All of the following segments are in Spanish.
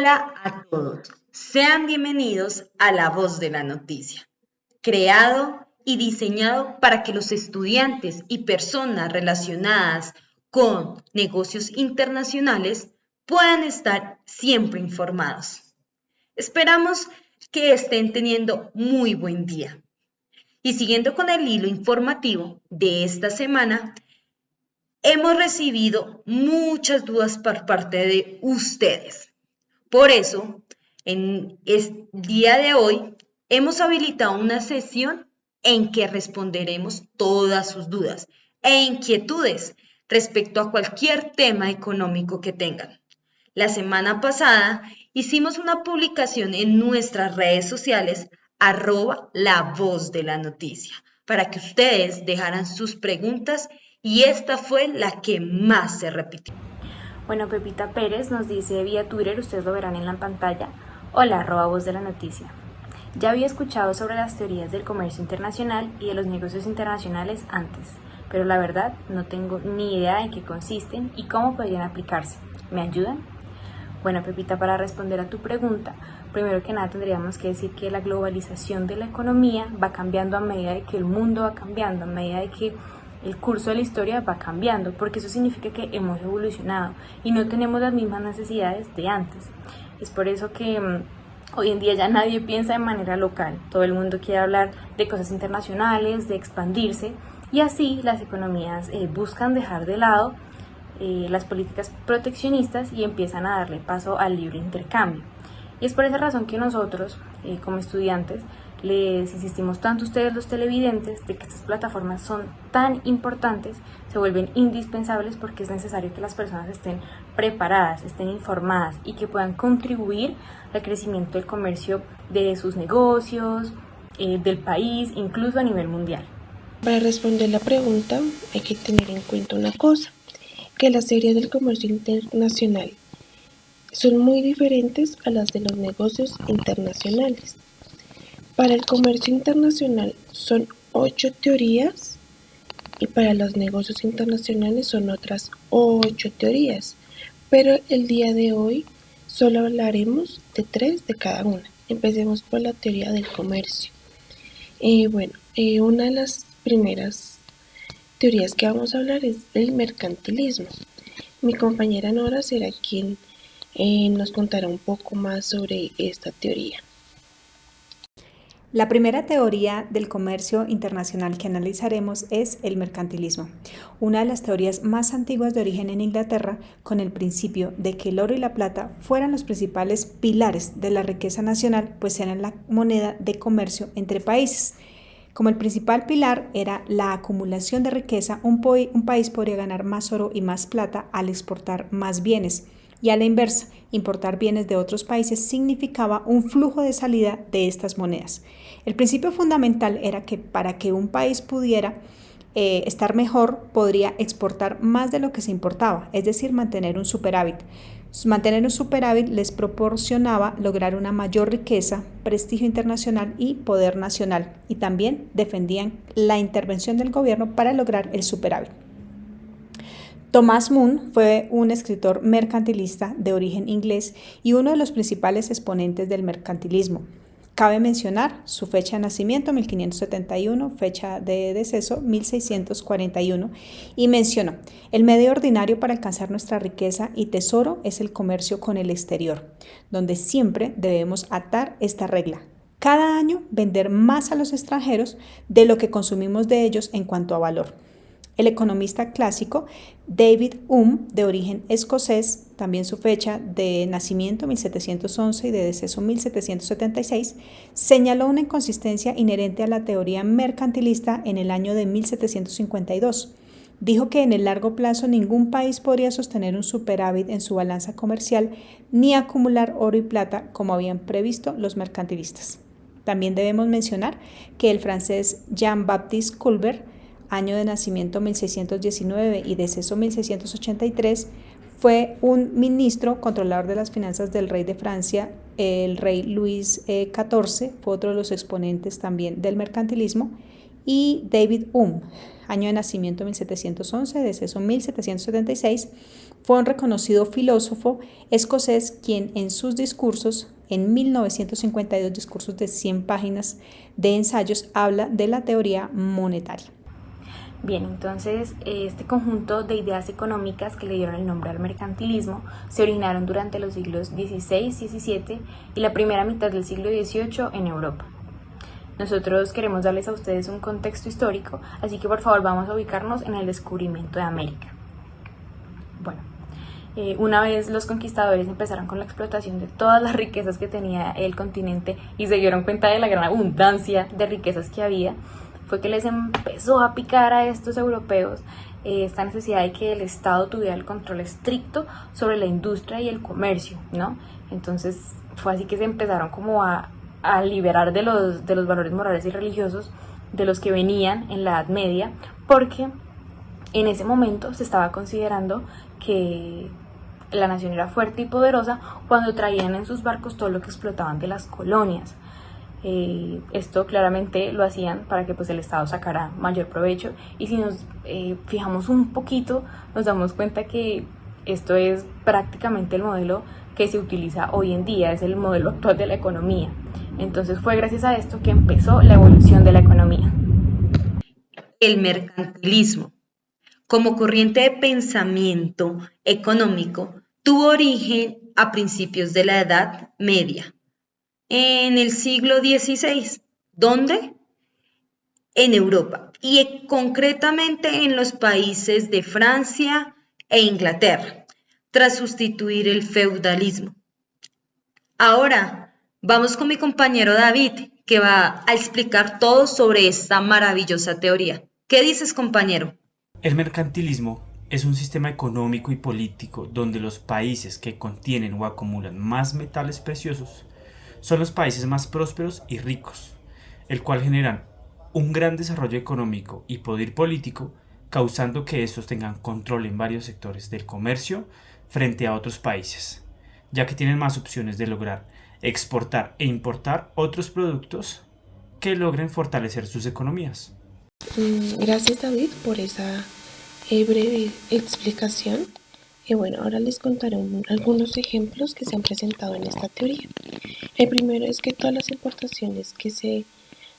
Hola a todos, sean bienvenidos a La Voz de la Noticia, creado y diseñado para que los estudiantes y personas relacionadas con negocios internacionales puedan estar siempre informados. Esperamos que estén teniendo muy buen día. Y siguiendo con el hilo informativo de esta semana, hemos recibido muchas dudas por parte de ustedes. Por eso, en el día de hoy, hemos habilitado una sesión en que responderemos todas sus dudas e inquietudes respecto a cualquier tema económico que tengan. La semana pasada hicimos una publicación en nuestras redes sociales, @La Voz de la Noticia, para que ustedes dejaran sus preguntas y esta fue la que más se repitió. Bueno, Pepita Pérez nos dice vía Twitter, ustedes lo verán en la pantalla, hola, @Voz de la Noticia. Ya había escuchado sobre las teorías del comercio internacional y de los negocios internacionales antes, pero la verdad no tengo ni idea en qué consisten y cómo podrían aplicarse. ¿Me ayudan? Bueno, Pepita, para responder a tu pregunta, primero que nada tendríamos que decir que la globalización de la economía va cambiando a medida de que el mundo va cambiando, a medida de que el curso de la historia va cambiando, porque eso significa que hemos evolucionado y no tenemos las mismas necesidades de antes. Es por eso que hoy en día ya nadie piensa de manera local, todo el mundo quiere hablar de cosas internacionales, de expandirse, y así las economías buscan dejar de lado las políticas proteccionistas y empiezan a darle paso al libre intercambio. Y es por esa razón que nosotros, como estudiantes, les insistimos tanto a ustedes los televidentes de que estas plataformas son tan importantes, se vuelven indispensables porque es necesario que las personas estén preparadas, estén informadas y que puedan contribuir al crecimiento del comercio de sus negocios, del país, incluso a nivel mundial. Para responder la pregunta hay que tener en cuenta una cosa, que las teorías del comercio internacional son muy diferentes a las de los negocios internacionales. Para el comercio internacional son 8 teorías y para los negocios internacionales son otras 8 teorías, pero el día de hoy solo hablaremos de 3 de cada una. Empecemos por la teoría del comercio. Una de las primeras teorías que vamos a hablar es el mercantilismo. Mi compañera Nora será quien nos contará un poco más sobre esta teoría. La primera teoría del comercio internacional que analizaremos es el mercantilismo, una de las teorías más antiguas de origen en Inglaterra, con el principio de que el oro y la plata fueran los principales pilares de la riqueza nacional, pues eran la moneda de comercio entre países. Como el principal pilar era la acumulación de riqueza, un país podría ganar más oro y más plata al exportar más bienes. Y a la inversa, importar bienes de otros países significaba un flujo de salida de estas monedas. El principio fundamental era que para que un país pudiera estar mejor, podría exportar más de lo que se importaba, es decir, mantener un superávit. Mantener un superávit les proporcionaba lograr una mayor riqueza, prestigio internacional y poder nacional, y también defendían la intervención del gobierno para lograr el superávit. Thomas Moon fue un escritor mercantilista de origen inglés y uno de los principales exponentes del mercantilismo. Cabe mencionar su fecha de nacimiento, 1571, fecha de deceso, 1641, y mencionó: el medio ordinario para alcanzar nuestra riqueza y tesoro es el comercio con el exterior, donde siempre debemos atar esta regla. Cada año vender más a los extranjeros de lo que consumimos de ellos en cuanto a valor. El economista clásico David Hume, de origen escocés, también su fecha de nacimiento 1711 y de deceso 1776, señaló una inconsistencia inherente a la teoría mercantilista en el año de 1752. Dijo que en el largo plazo ningún país podría sostener un superávit en su balanza comercial ni acumular oro y plata como habían previsto los mercantilistas. También debemos mencionar que el francés Jean-Baptiste Colbert, año de nacimiento 1619 y deceso 1683, fue un ministro controlador de las finanzas del rey de Francia, el rey Luis XIV, fue otro de los exponentes también del mercantilismo, y David Hume, año de nacimiento 1711, deceso 1776, fue un reconocido filósofo escocés quien en sus discursos, en 1952 discursos de 100 páginas de ensayos, habla de la teoría monetaria. Bien, entonces este conjunto de ideas económicas que le dieron el nombre al mercantilismo se originaron durante los siglos XVI, XVII y la primera mitad del siglo XVIII en Europa. Nosotros queremos darles a ustedes un contexto histórico, así que por favor vamos a ubicarnos en el descubrimiento de América. Bueno, una vez los conquistadores empezaron con la explotación de todas las riquezas que tenía el continente y se dieron cuenta de la gran abundancia de riquezas que había, fue que les empezó a picar a estos europeos esta necesidad de que el Estado tuviera el control estricto sobre la industria y el comercio, ¿no? Entonces fue así que se empezaron como a liberar de los valores morales y religiosos de los que venían en la Edad Media, porque en ese momento se estaba considerando que la nación era fuerte y poderosa cuando traían en sus barcos todo lo que explotaban de las colonias. Esto claramente lo hacían para que pues el Estado sacara mayor provecho, y si nos fijamos un poquito nos damos cuenta que esto es prácticamente el modelo que se utiliza hoy en día, es el modelo actual de la economía. Entonces fue gracias a esto que empezó la evolución de la economía. El mercantilismo, como corriente de pensamiento económico, tuvo origen a principios de la Edad Media, en el siglo XVI. ¿Dónde? En Europa, y concretamente en los países de Francia e Inglaterra, tras sustituir el feudalismo. Ahora, vamos con mi compañero David, que va a explicar todo sobre esta maravillosa teoría. ¿Qué dices, compañero? El mercantilismo es un sistema económico y político donde los países que contienen o acumulan más metales preciosos son los países más prósperos y ricos, el cual generan un gran desarrollo económico y poder político, causando que estos tengan control en varios sectores del comercio frente a otros países, ya que tienen más opciones de lograr exportar e importar otros productos que logren fortalecer sus economías. Gracias, David, por esa breve explicación. Bueno, ahora les contaré algunos ejemplos que se han presentado en esta teoría. El primero es que todas las importaciones que se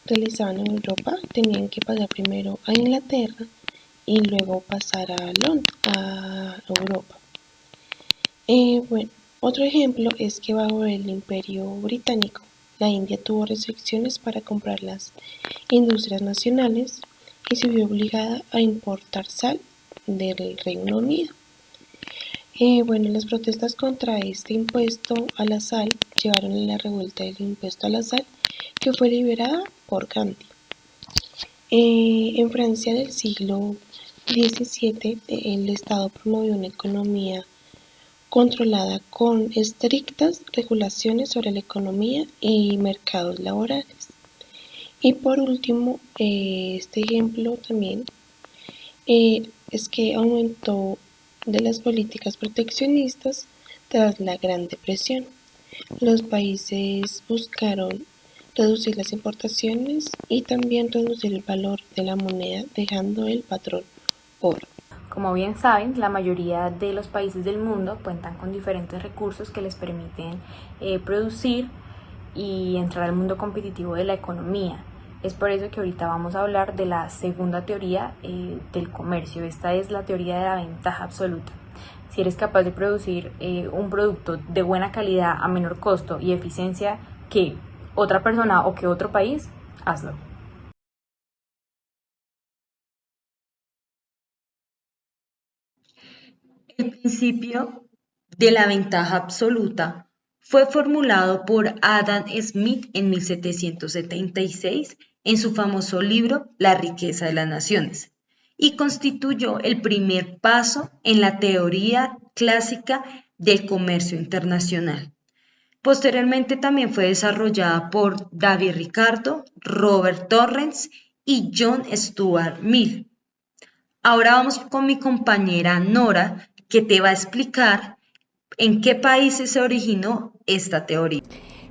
realizaban en Europa tenían que pasar primero a Inglaterra y luego pasar a Europa. Bueno, otro ejemplo es que bajo el Imperio Británico, la India tuvo restricciones para comprar las industrias nacionales y se vio obligada a importar sal del Reino Unido. Bueno, las protestas contra este impuesto a la sal llevaron a la revuelta del impuesto a la sal, que fue liberada por Gandhi. En Francia del siglo XVII, el Estado promovió una economía controlada con estrictas regulaciones sobre la economía y mercados laborales. Y por último, este ejemplo también es que aumentó de las políticas proteccionistas tras la Gran Depresión. Los países buscaron reducir las importaciones y también reducir el valor de la moneda, dejando el patrón oro. Como bien saben, la mayoría de los países del mundo cuentan con diferentes recursos que les permiten producir y entrar al mundo competitivo de la economía. Es por eso que ahorita vamos a hablar de la segunda teoría del comercio. Esta es la teoría de la ventaja absoluta. Si eres capaz de producir un producto de buena calidad a menor costo y eficiencia que otra persona o que otro país, hazlo. El principio de la ventaja absoluta fue formulado por Adam Smith en 1776 en su famoso libro La riqueza de las naciones, y constituyó el primer paso en la teoría clásica del comercio internacional. Posteriormente también fue desarrollada por David Ricardo, Robert Torrens y John Stuart Mill. Ahora vamos con mi compañera Nora, que te va a explicar en qué países se originó esta teoría.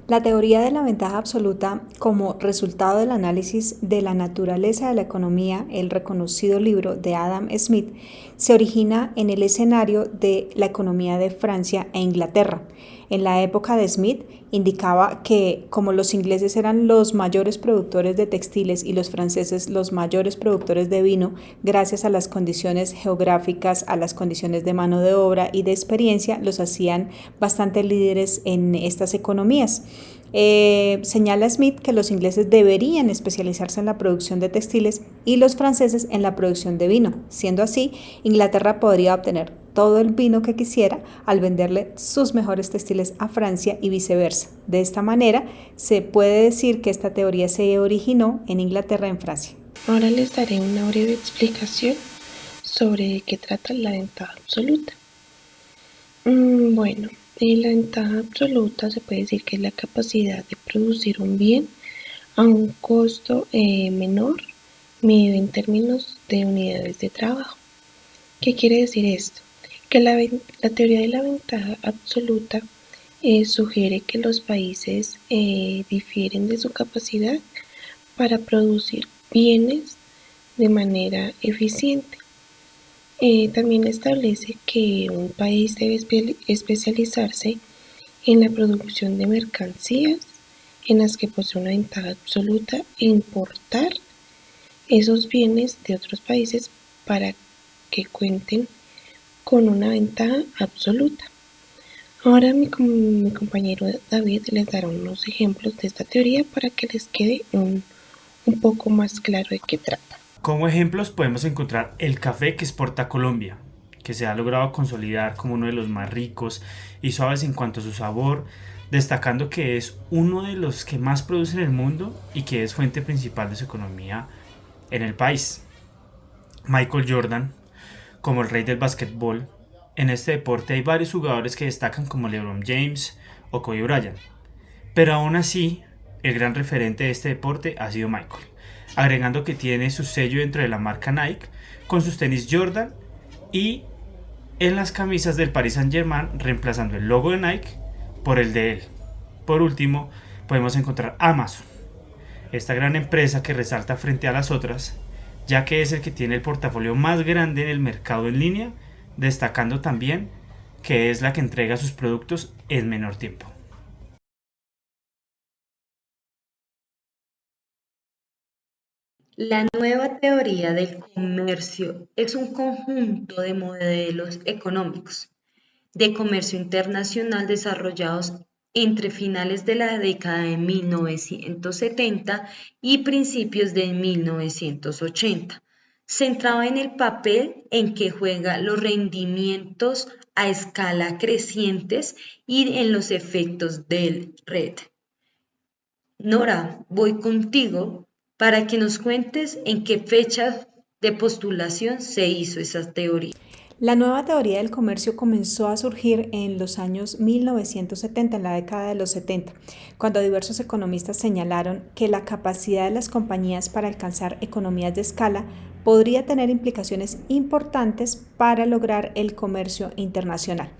La teoría de la ventaja absoluta, como resultado del análisis de la naturaleza de la economía, el reconocido libro de Adam Smith, se origina en el escenario de la economía de Francia e Inglaterra. En la época de Smith indicaba que como los ingleses eran los mayores productores de textiles y los franceses los mayores productores de vino, gracias a las condiciones geográficas, a las condiciones de mano de obra y de experiencia, los hacían bastante líderes en estas economías. Señala Smith que los ingleses deberían especializarse en la producción de textiles y los franceses en la producción de vino. Siendo así, Inglaterra podría obtener todo el vino que quisiera al venderle sus mejores textiles a Francia y viceversa. De esta manera, se puede decir que esta teoría se originó en Inglaterra y en Francia. Ahora les daré una breve explicación sobre de qué trata la ventaja absoluta. Bueno, la ventaja absoluta se puede decir que es la capacidad de producir un bien a un costo menor, medido en términos de unidades de trabajo. ¿Qué quiere decir esto? Que la teoría de la ventaja absoluta sugiere que los países difieren de su capacidad para producir bienes de manera eficiente. También establece que un país debe especializarse en la producción de mercancías en las que posee una ventaja absoluta e importar esos bienes de otros países para que cuenten con una ventaja absoluta. Ahora mi compañero David les dará unos ejemplos de esta teoría para que les quede un poco más claro de qué trata. Como ejemplos podemos encontrar el café que exporta Colombia, que se ha logrado consolidar como uno de los más ricos y suaves en cuanto a su sabor, destacando que es uno de los que más produce en el mundo y que es fuente principal de su economía en el país. Michael Jordan, como el rey del básquetbol, en este deporte hay varios jugadores que destacan como LeBron James o Kobe Bryant, pero aún así el gran referente de este deporte ha sido Michael, agregando que tiene su sello dentro de la marca Nike con sus tenis Jordan y en las camisas del Paris Saint-Germain, reemplazando el logo de Nike por el de él. Por último, podemos encontrar Amazon, esta gran empresa que resalta frente a las otras, ya que es el que tiene el portafolio más grande en el mercado en línea, destacando también que es la que entrega sus productos en menor tiempo. La nueva teoría del comercio es un conjunto de modelos económicos de comercio internacional desarrollados entre finales de la década de 1970 y principios de 1980. Centrado en el papel en que juega los rendimientos a escala crecientes y en los efectos del red. Nora, voy contigo para que nos cuentes en qué fecha de postulación se hizo esa teoría. La nueva teoría del comercio comenzó a surgir en los años 1970, en la década de los 70, cuando diversos economistas señalaron que la capacidad de las compañías para alcanzar economías de escala podría tener implicaciones importantes para lograr el comercio internacional.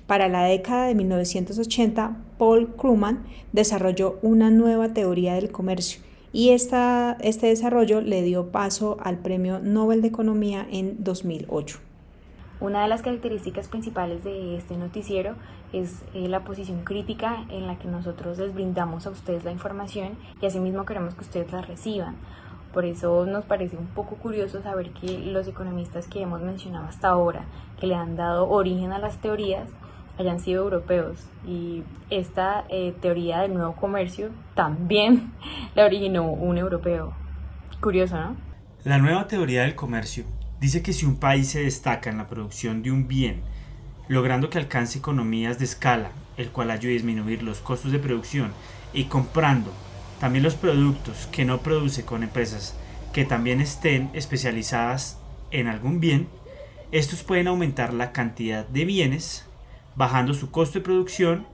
Para la década de 1980, Paul Krugman desarrolló una nueva teoría del comercio y este desarrollo le dio paso al Premio Nobel de Economía en 2008. Una de las características principales de este noticiero es la posición crítica en la que nosotros les brindamos a ustedes la información y asimismo queremos que ustedes la reciban. Por eso nos parece un poco curioso saber que los economistas que hemos mencionado hasta ahora, que le han dado origen a las teorías, hayan sido europeos. Y esta teoría del nuevo comercio también la originó un europeo. Curioso, ¿no? La nueva teoría del comercio dice que si un país se destaca en la producción de un bien, logrando que alcance economías de escala, el cual ayude a disminuir los costos de producción y comprando también los productos que no produce con empresas que también estén especializadas en algún bien, estos pueden aumentar la cantidad de bienes, bajando su costo de producción,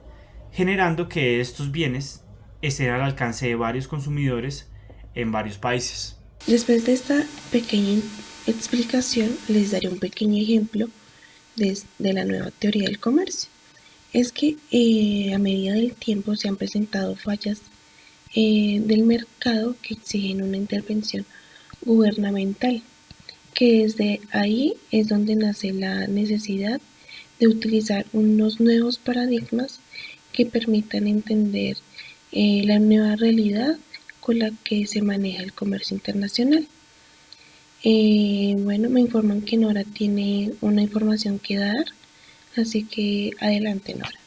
generando que estos bienes estén al alcance de varios consumidores en varios países. Después de esta pequeña explicación, les daré un pequeño ejemplo de la nueva teoría del comercio. es que a medida del tiempo se han presentado fallas del mercado que exigen una intervención gubernamental, que desde ahí es donde nace la necesidad de utilizar unos nuevos paradigmas que permitan entender la nueva realidad con la que se maneja el comercio internacional. Bueno, me informan que Nora tiene una información que dar, así que adelante, Nora.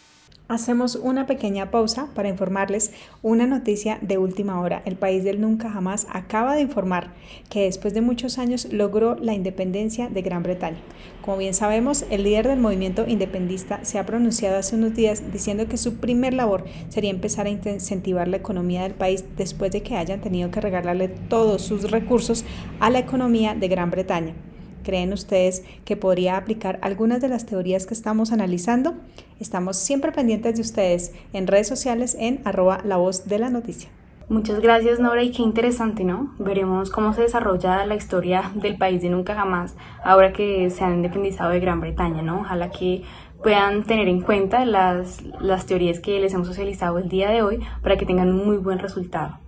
Hacemos una pequeña pausa para informarles una noticia de última hora. El país del nunca jamás acaba de informar que después de muchos años logró la independencia de Gran Bretaña. Como bien sabemos, el líder del movimiento independentista se ha pronunciado hace unos días diciendo que su primer labor sería empezar a incentivar la economía del país después de que hayan tenido que regalarle todos sus recursos a la economía de Gran Bretaña. ¿Creen ustedes que podría aplicar algunas de las teorías que estamos analizando? Estamos siempre pendientes de ustedes en redes sociales en @lavozdelanoticia. Muchas gracias, Nora, y qué interesante, ¿no? Veremos cómo se desarrolla la historia del país de nunca jamás ahora que se han independizado de Gran Bretaña, ¿no? Ojalá que puedan tener en cuenta las teorías que les hemos socializado el día de hoy para que tengan un muy buen resultado.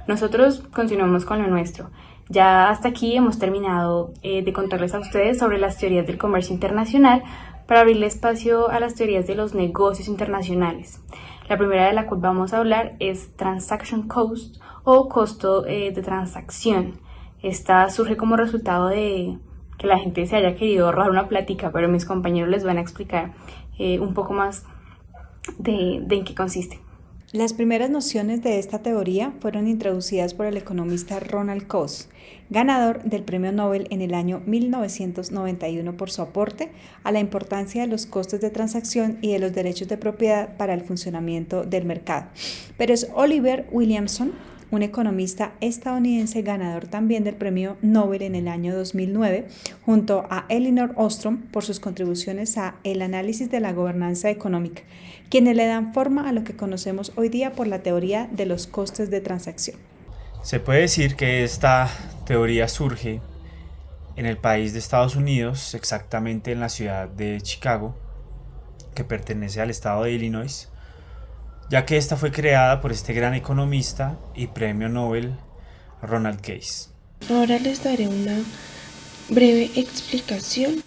Nosotros continuamos con lo nuestro. Ya hasta aquí hemos terminado de contarles a ustedes sobre las teorías del comercio internacional para abrirle espacio a las teorías de los negocios internacionales. La primera de la cual vamos a hablar es Transaction Cost o costo de transacción. Esta surge como resultado de que la gente se haya querido ahorrar una plática, pero mis compañeros les van a explicar un poco más de en qué consiste. Las primeras nociones de esta teoría fueron introducidas por el economista Ronald Coase, ganador del Premio Nobel en el año 1991 por su aporte a la importancia de los costes de transacción y de los derechos de propiedad para el funcionamiento del mercado. Pero es Oliver Williamson, un economista estadounidense ganador también del Premio Nobel en el año 2009, junto a Elinor Ostrom por sus contribuciones a el análisis de la gobernanza económica, quienes le dan forma a lo que conocemos hoy día por la teoría de los costes de transacción. Se puede decir que esta teoría surge en el país de Estados Unidos, exactamente en la ciudad de Chicago, que pertenece al estado de Illinois, ya que esta fue creada por este gran economista y premio Nobel Ronald Coase. Ahora les daré una breve explicación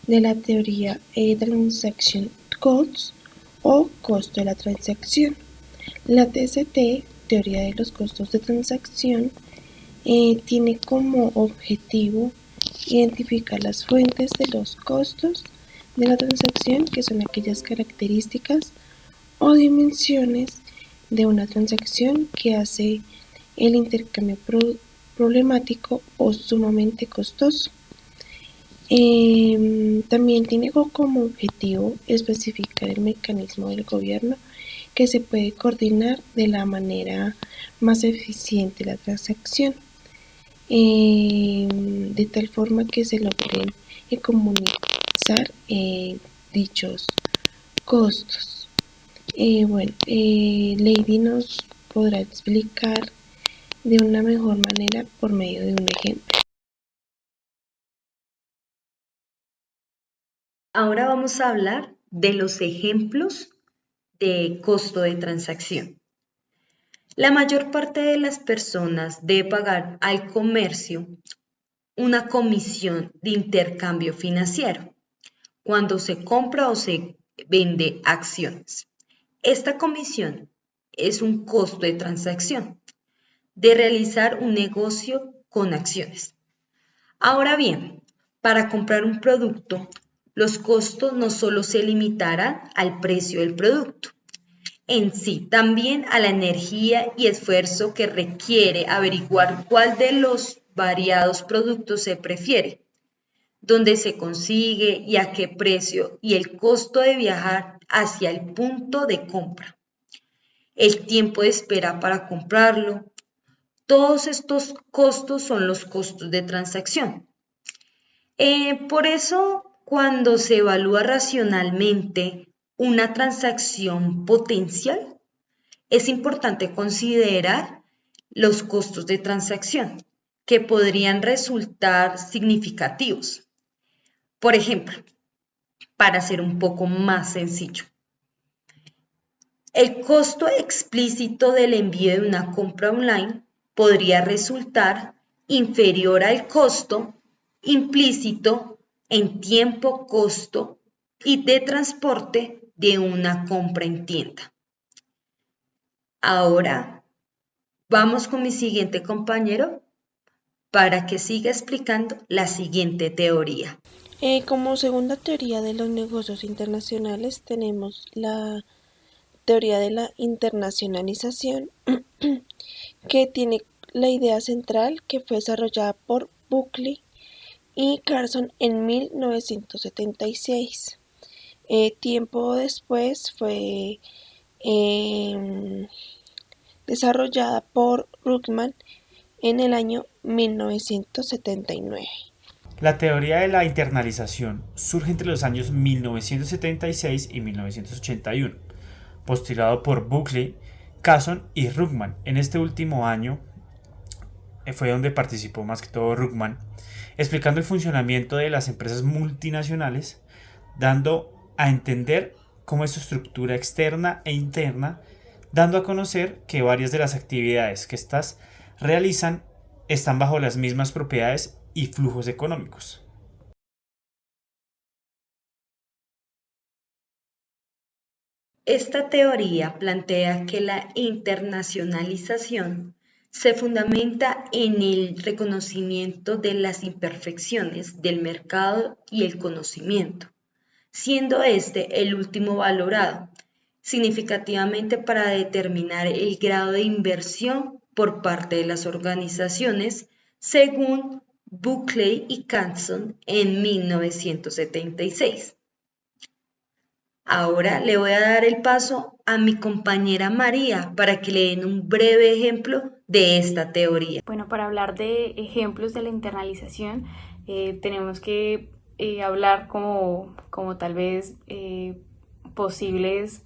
de la teoría de Transaction Costs o costo de la transacción. La TCT, teoría de los costos de transacción, tiene como objetivo identificar las fuentes de los costos de la transacción, que son aquellas características o dimensiones de una transacción que hace el intercambio problemático o sumamente costoso. También tiene como objetivo especificar el mecanismo del gobierno que se puede coordinar de la manera más eficiente la transacción, de tal forma que se logren comunizar dichos costos. Lady nos podrá explicar de una mejor manera por medio de un ejemplo. Ahora vamos a hablar de los ejemplos de costo de transacción. La mayor parte de las personas debe pagar al comercio una comisión de intercambio financiero cuando se compra o se vende acciones. Esta comisión es un costo de transacción de realizar un negocio con acciones. Ahora bien, para comprar un producto, los costos no solo se limitarán al precio del producto en sí, también a la energía y esfuerzo que requiere averiguar cuál de los variados productos se prefiere, dónde se consigue y a qué precio, y el costo de viajar hacia el punto de compra, el tiempo de espera para comprarlo. Todos estos costos son los costos de transacción. Por eso, cuando se evalúa racionalmente una transacción potencial, es importante considerar los costos de transacción que podrían resultar significativos. Por ejemplo, para ser un poco más sencillo, El costo explícito del envío de una compra online podría resultar inferior al costo implícito en tiempo, costo y de transporte de una compra en tienda. Ahora vamos con mi siguiente compañero para que siga explicando la siguiente teoría. Como segunda teoría de los negocios internacionales tenemos la teoría de la internacionalización, que tiene la idea central que fue desarrollada por Buckley y Carson en 1976. Tiempo después fue desarrollada por Ruckman en el año 1979. La teoría de la internalización surge entre los años 1976 y 1981, postulado por Buckley, Carson y Ruckman. En este último año fue donde participó más que todo Ruckman, explicando el funcionamiento de las empresas multinacionales, dando a entender cómo es su estructura externa e interna, dando a conocer que varias de las actividades que éstas realizan están bajo las mismas propiedades y flujos económicos. Esta teoría plantea que la internacionalización se fundamenta en el reconocimiento de las imperfecciones del mercado y el conocimiento, siendo este el último valorado significativamente para determinar el grado de inversión por parte de las organizaciones, según Buckley y Carson en 1976. Ahora le voy a dar el paso a mi compañera María para que le den un breve ejemplo de esta teoría. Bueno, para hablar de ejemplos de la internalización, tenemos que hablar como tal vez posibles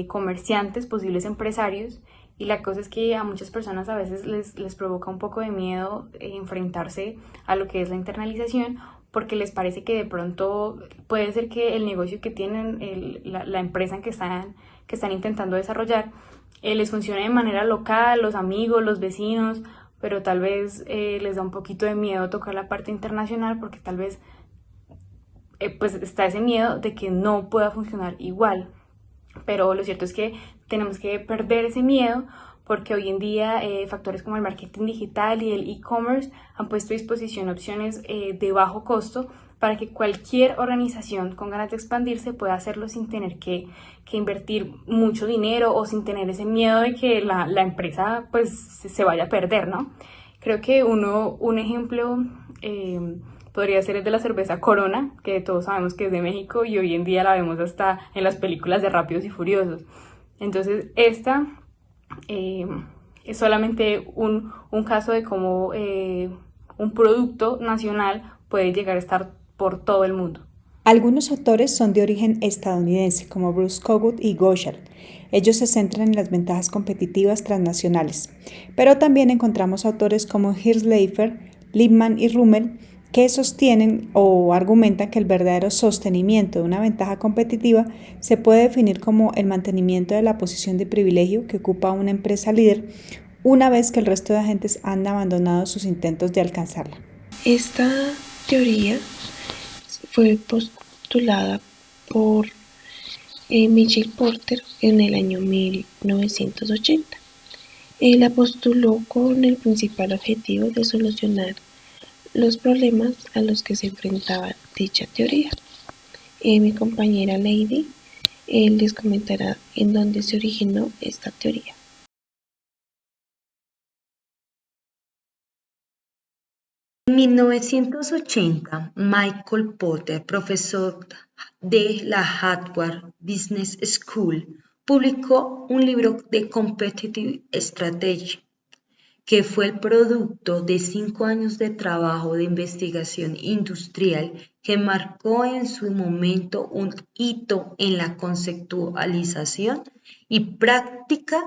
comerciantes, posibles empresarios, y la cosa es que a muchas personas a veces les provoca un poco de miedo enfrentarse a lo que es la internalización, porque les parece que de pronto puede ser que el negocio que tienen, la empresa en que están intentando desarrollar, les funcione de manera local, los amigos, los vecinos, pero tal vez les da un poquito de miedo tocar la parte internacional, porque tal vez pues está ese miedo de que no pueda funcionar igual. Pero lo cierto es que tenemos que perder ese miedo, porque hoy en día factores como el marketing digital y el e-commerce han puesto a disposición opciones de bajo costo para que cualquier organización con ganas de expandirse pueda hacerlo sin tener que invertir mucho dinero o sin tener ese miedo de que la empresa pues se vaya a perder, ¿no? Creo que un ejemplo podría ser el de la cerveza Corona, que todos sabemos que es de México y hoy en día la vemos hasta en las películas de Rápidos y Furiosos. Entonces, esta es solamente un caso de cómo un producto nacional puede llegar a estar por todo el mundo. Algunos autores son de origen estadounidense, como Bruce Kogut y Gouchard. Ellos se centran en las ventajas competitivas transnacionales. Pero también encontramos autores como Hirschleifer, Lippmann y Rummel, que sostienen o argumentan que el verdadero sostenimiento de una ventaja competitiva se puede definir como el mantenimiento de la posición de privilegio que ocupa una empresa líder una vez que el resto de agentes han abandonado sus intentos de alcanzarla. Esta teoría fue postulada por Michael Porter en el año 1980. La postuló con el principal objetivo de solucionar los problemas a los que se enfrentaba dicha teoría. Mi compañera Lady les comentará en dónde se originó esta teoría. En 1980, Michael Porter, profesor de la Harvard Business School, publicó un libro de Competitive Strategy, que fue el producto de 5 años de trabajo de investigación industrial que marcó en su momento un hito en la conceptualización y práctica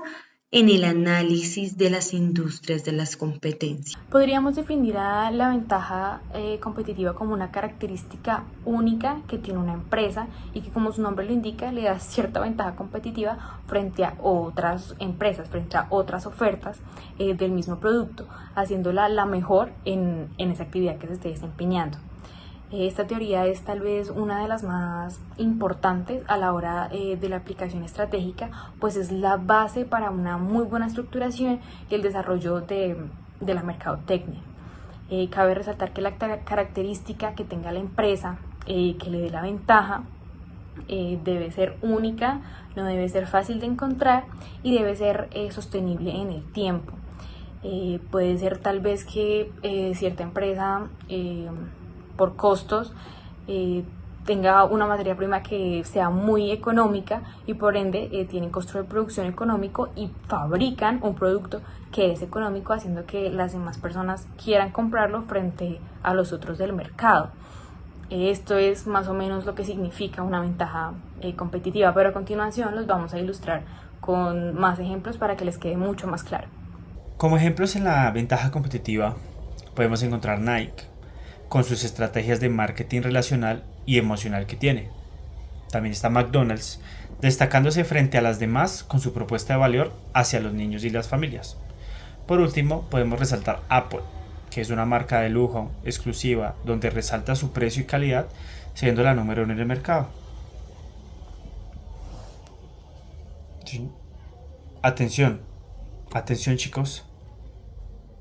en el análisis de las industrias de las competencias. Podríamos definir a la ventaja competitiva como una característica única que tiene una empresa y que, como su nombre lo indica, le da cierta ventaja competitiva frente a otras empresas, frente a otras ofertas del mismo producto, haciéndola la mejor en esa actividad que se esté desempeñando. Esta teoría es tal vez una de las más importantes a la hora de la aplicación estratégica, pues es la base para una muy buena estructuración y el desarrollo de la mercadotecnia. Cabe resaltar que la característica que tenga la empresa que le dé la ventaja debe ser única, no debe ser fácil de encontrar y debe ser sostenible en el tiempo. Puede ser tal vez que cierta empresa por costos tenga una materia prima que sea muy económica y por ende tienen costo de producción económico y fabrican un producto que es económico, haciendo que las demás personas quieran comprarlo frente a los otros del mercado. Esto es más o menos lo que significa una ventaja competitiva, pero a continuación los vamos a ilustrar con más ejemplos para que les quede mucho más claro. Como ejemplos en la ventaja competitiva podemos encontrar Nike, con sus estrategias de marketing relacional y emocional que tiene. También está McDonald's, destacándose frente a las demás con su propuesta de valor hacia los niños y las familias. Por último, podemos resaltar Apple, que es una marca de lujo exclusiva donde resalta su precio y calidad, siendo la número 1 en el mercado. Sí. Atención chicos.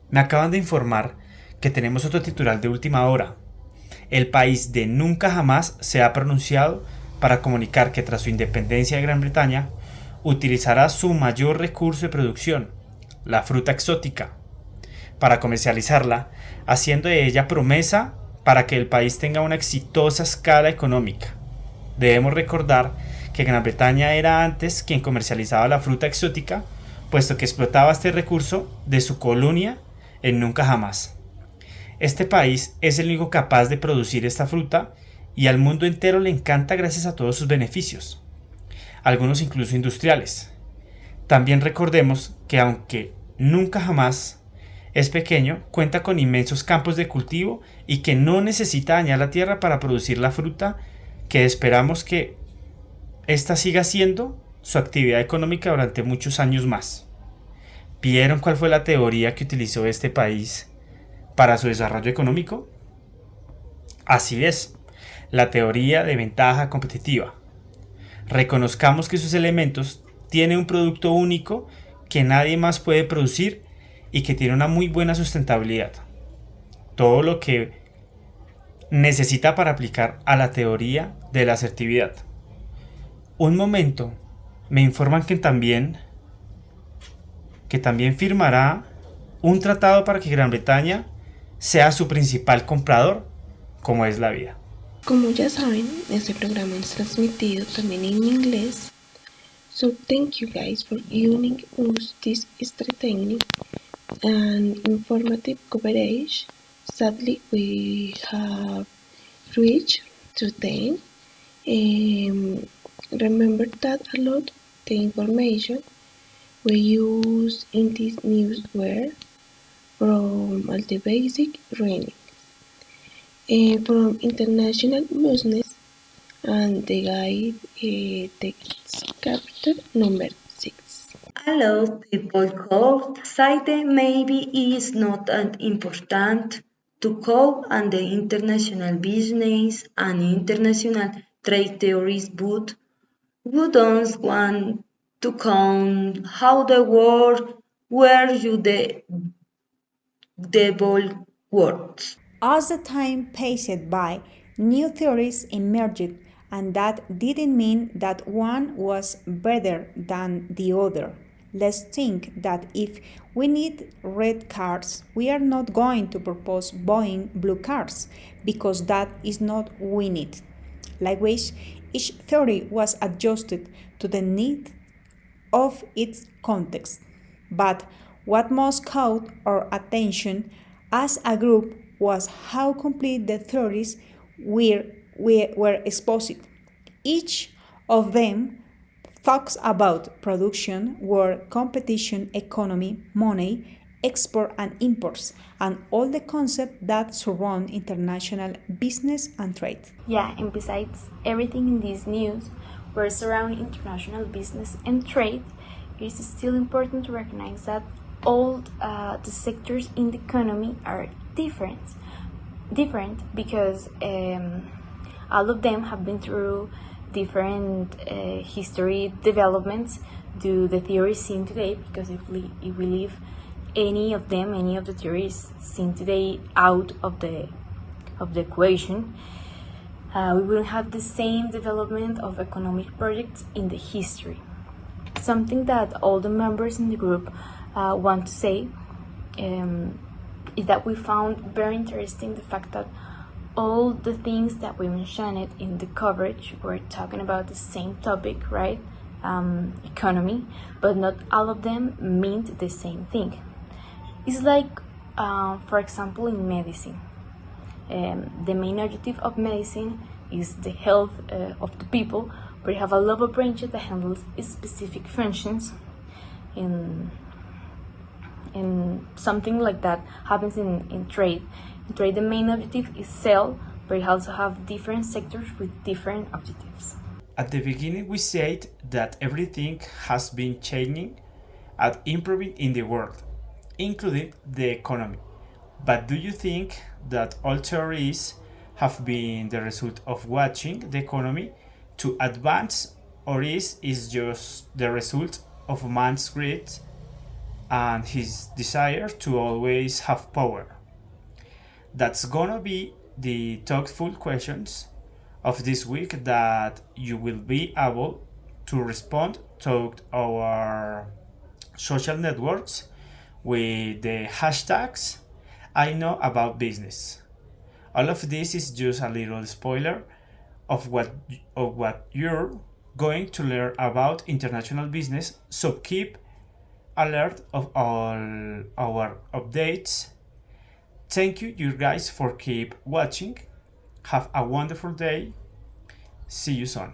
Me acaban de informar que tenemos otro titular de última hora. El país de nunca jamás se ha pronunciado para comunicar que tras su independencia de Gran Bretaña utilizará su mayor recurso de producción, la fruta exótica, para comercializarla, haciendo de ella promesa para que el país tenga una exitosa escala económica. Debemos recordar que Gran Bretaña era antes quien comercializaba la fruta exótica, puesto que explotaba este recurso de su colonia en nunca jamás. Este país es el único capaz de producir esta fruta y al mundo entero le encanta gracias a todos sus beneficios, algunos incluso industriales. También recordemos que aunque nunca jamás es pequeño, cuenta con inmensos campos de cultivo y que no necesita dañar la tierra para producir la fruta que esperamos que esta siga siendo su actividad económica durante muchos años más. ¿Vieron cuál fue la teoría que utilizó este país para su desarrollo económico? Así es, la teoría de ventaja competitiva. Reconozcamos que sus elementos tienen un producto único que nadie más puede producir y que tiene una muy buena sustentabilidad. Todo lo que necesita para aplicar a la teoría de la asertividad. Un momento, me informan que también firmará un tratado para que Gran Bretaña sea su principal comprador, como es la vida. Como ya saben, este programa es transmitido también en inglés. So thank you guys for tuning us this entertaining and informative coverage. Sadly, we have reached to 10. Remember that a lot of the information we use in this news were from all the basic reading from international business and the guide text chapter number 6. A lot of people could say that maybe it is not that important to call on the international business and international trade theories, but who don't want to count how the world where you the devil works. As the time passed by, new theories emerged, and that didn't mean that one was better than the other. Let's think that if we need red cars, we are not going to propose buying blue cars, because that is not what we need. Likewise, each theory was adjusted to the need of its context. But what most caught our attention as a group was how complete the theories were exposed. Each of them talks about production, work, competition, economy, money, export and imports, and all the concepts that surround international business and trade. Yeah, and besides everything in this news where surround international business and trade, it is still important to recognize that all the sectors in the economy are different because all of them have been through different history developments due to the theories seen today, because if we leave any of the theories seen today out of the equation, we wouldn't have the same development of economic projects in the history. Something that all the members in the group want to say is that we found very interesting the fact that all the things that we mentioned in the coverage were talking about the same topic, right? Economy, but not all of them meant the same thing. It's like, for example, in medicine. The main objective of medicine is the health of the people, but you have a lot of branches that handles specific functions. In something like that happens in trade. In trade, the main objective is sell, but you also have different sectors with different objectives. At the beginning, we said that everything has been changing and improving in the world, including the economy. But do you think that all theories have been the result of watching the economy to advance, or is just the result of man's greed and his desire to always have power? That's gonna be the thoughtful questions of this week that you will be able to respond to our social networks with the hashtags I know about business. All of this is just a little spoiler of what you're going to learn about international business, so keep alert of all our updates. Thank you guys for keep watching. Have a wonderful day. See you soon.